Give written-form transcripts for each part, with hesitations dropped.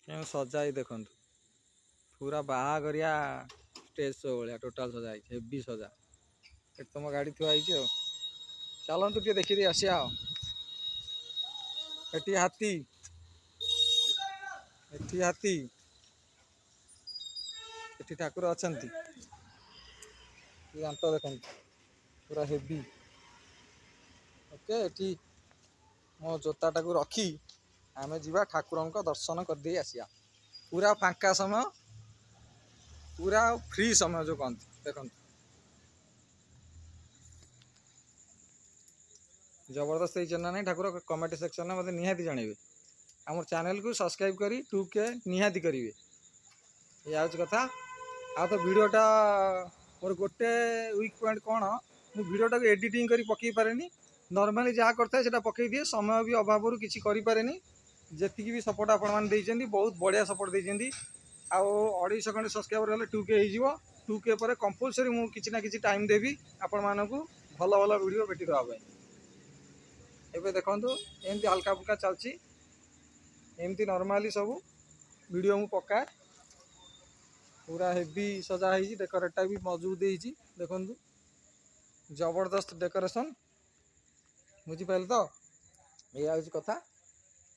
କେଉଁ ସଜାଇ ଦେଖନ୍ତୁ ପୁରା ବାହାଘରିଆ ଷ୍ଟେଜ୍ ଶୋ ଭଳିଆ ଟୋଟାଲ୍ ସଜା ହେଇଛି, ହେଭି ସଜା। ଏଠି ତମ ଗାଡ଼ି ଥୁଆ ହେଇଛି ଆଉ। ଚାଲନ୍ତୁ ଟିକେ ଦେଖିଦେଇ ଆସିବା ଆଉ। ଏଠି ହାତୀ, ଏଠି ହାତୀ, ଏଠି ଠାକୁର ଅଛନ୍ତି। ଦାନ୍ତ ଦେଖନ୍ତୁ ପୁରା ହେଭି। ଓକେ, ଏଠି ମୋ ଜୋତାଟାକୁ ରଖି ଆମେ ଯିବା ଠାକୁରଙ୍କ ଦର୍ଶନ କରିଦେଇ ଆସିବା। ପୁରା ଫାଙ୍କା ସମୟ, ପୁରା ଫ୍ରି ସମୟ ଯେଉଁ କହନ୍ତି। ଦେଖନ୍ତୁ ଜବରଦସ୍ତ ହେଇଛି ନା ନାହିଁ ଠାକୁର, କମେଣ୍ଟ ସେକ୍ସନରେ ମୋତେ ନିହାତି ଜଣେଇବେ। ଆମର ଚ୍ୟାନେଲକୁ ସବସ୍କ୍ରାଇବ୍ କରି 2K ନିହାତି କରିବେ। ଏଇଆ ହେଉଛି କଥା। ଆଉ ତ ଭିଡ଼ିଓଟା ମୋର ଗୋଟେ ୱିକ୍ ପଏଣ୍ଟ କ'ଣ, ମୁଁ ଭିଡ଼ିଓଟାକୁ ଏଡ଼ିଟିଂ କରି ପକାଇ ପାରେନି। ନର୍ମାଲି ଯାହା କରିଥାଏ ସେଇଟା ପକାଇ ଦିଏ। ସମୟ ବି ଅଭାବରୁ କିଛି କରିପାରେନି। ଯେତିକି ବି ସପୋର୍ଟ ଆପଣମାନେ ଦେଇଛନ୍ତି, ବହୁତ ବଢ଼ିଆ ସପୋର୍ଟ ଦେଇଛନ୍ତି। ଆଉ 250 ଖଣ୍ଡେ ସବସ୍କ୍ରାଇବର ହେଲେ 2K ହେଇଯିବ। 2K ପରେ କମ୍ପଲସରି ମୁଁ କିଛି ନା କିଛି ଟାଇମ୍ ଦେବି ଆପଣମାନଙ୍କୁ ଭଲ ଭଲ ଭିଡ଼ିଓ ଭେଟି ଦେବା ପାଇଁ। ଏବେ ଦେଖନ୍ତୁ ଏମିତି ହାଲକା ଫୁଲକା ଚାଲିଛି, ଏମିତି ନର୍ମାଲି ସବୁ ଭିଡ଼ିଓ ମୁଁ ପକାଏ। ପୁରା ହେଭି ସଜା ହେଇଛି, ଡେକୋରେଟଟା ବି ମଜବୁତ ହେଇଛି। ଦେଖନ୍ତୁ ଜବରଦସ୍ତ ଡେକୋରେସନ୍, ବୁଝିପାରିଲେ ତ? ଏଇଆ ହେଉଛି କଥା।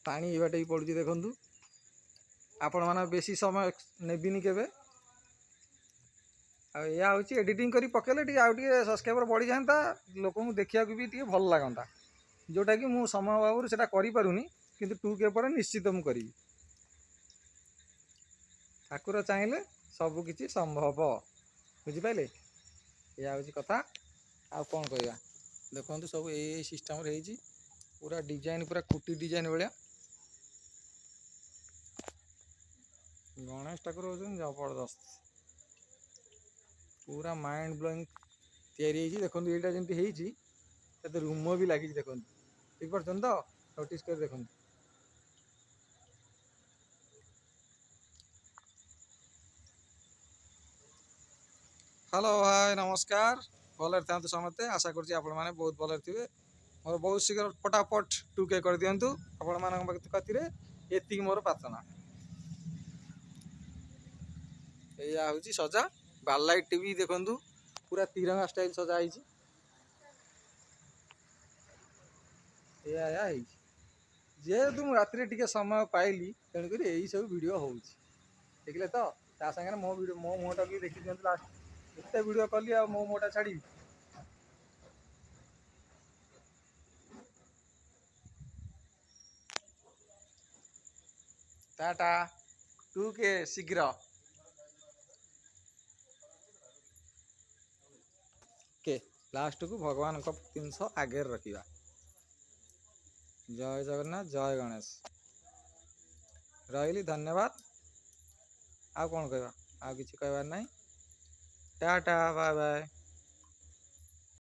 ପାଣି ଏଇ ବାଟେ ବି ପଡ଼ୁଛି ଦେଖନ୍ତୁ। ଆପଣମାନେ ବେଶୀ ସମୟ ନେବିନି କେବେ। ଆଉ ଏଇଆ ହେଉଛି, ଏଡ଼ିଟିଂ କରି ପକାଇଲେ ଟିକେ ଆଉ ଟିକେ ସବସ୍କ୍ରାଇବର ବଢ଼ିଯାଆନ୍ତା, ଲୋକଙ୍କୁ ଦେଖିବାକୁ ବି ଟିକେ ଭଲ ଲାଗନ୍ତା। ଯେଉଁଟାକି ମୁଁ ସମୟ ଅଭାବରୁ ସେଇଟା କରିପାରୁନି, କିନ୍ତୁ 2K ପରେ ନିଶ୍ଚିତ ମୁଁ କରିବି। ଠାକୁର ଚାହିଁଲେ ସବୁ କିଛି ସମ୍ଭବ, ବୁଝିପାରିଲେ? ଏଇଆ ହେଉଛି କଥା। ଆଉ କ'ଣ କହିବା, ଦେଖନ୍ତୁ ସବୁ ଏଇ ସିଷ୍ଟମରେ ହେଇଛି। ପୁରା ଡିଜାଇନ୍, ପୁରା କୁଟି ଡିଜାଇନ୍ ଭଳିଆ। ଗଣେଶ ଠାକୁର ହେଉଛନ୍ତି ଜବରଦସ୍ତ, ପୁରା ମାଇଣ୍ଡ ବ୍ଲୋଇଂ ତିଆରି ହେଇଛି। ଦେଖନ୍ତୁ ଏଇଟା ଯେମିତି ହେଇଛି, ଏତେ ରୁମ ବି ଲାଗିଛି। ଦେଖନ୍ତୁ, ଦେଖିପାରୁଛନ୍ତି ତ? ନୋଟିସ୍ କରି ଦେଖନ୍ତୁ। ହ୍ୟାଲୋ ଭାଇ, ନମସ୍କାର। ଭଲରେ ଥାନ୍ତୁ ସମସ୍ତେ। ଆଶା କରୁଛି ଆପଣମାନେ ବହୁତ ଭଲରେ ଥିବେ। ମୋର ବହୁତ ଶୀଘ୍ର ଫଟାଫଟ 2K କରିଦିଅନ୍ତୁ ଆପଣମାନଙ୍କ କତିରେ, ଏତିକି ମୋର ପ୍ରାର୍ଥନା। ଏଇଆ ହେଉଛି ସଜା। ବାରଲାଇଟ୍ ବି ଦେଖନ୍ତୁ ପୁରା ତିରଙ୍ଗା ଷ୍ଟାଇଲ ସଜା ହେଇଛି। ଏଇଆ ହେଇଛି। ଯେହେତୁ ମୁଁ ରାତିରେ ଟିକେ ସମୟ ପାଇଲି, ତେଣୁକରି ଏଇସବୁ ଭିଡ଼ିଓ ହେଉଛି, ଦେଖିଲେ ତ? ତା ସାଙ୍ଗରେ ମୋ ମୁହଁଟା ବି ଦେଖିଦିଅନ୍ତୁ। ଲାଷ୍ଟ ଏତେ ଭିଡ଼ିଓ କଲି, ଆଉ ମୋ ମୁହଁଟା ଛାଡ଼ିବି? ଟାଟା, 2K ଶୀଘ୍ର। କେ ଲାଷ୍ଟକୁ ଭଗବାନଙ୍କ ଜିନିଷ ଆଗରେ ରଖିବା। ଜୟ ଜଗନ୍ନାଥ, ଜୟ ଗଣେଶ। ରହିଲି, ଧନ୍ୟବାଦ। ଆଉ କ'ଣ କହିବା? ଆଉ କିଛି କହିବାର ନାହିଁ। Tata, bye bye.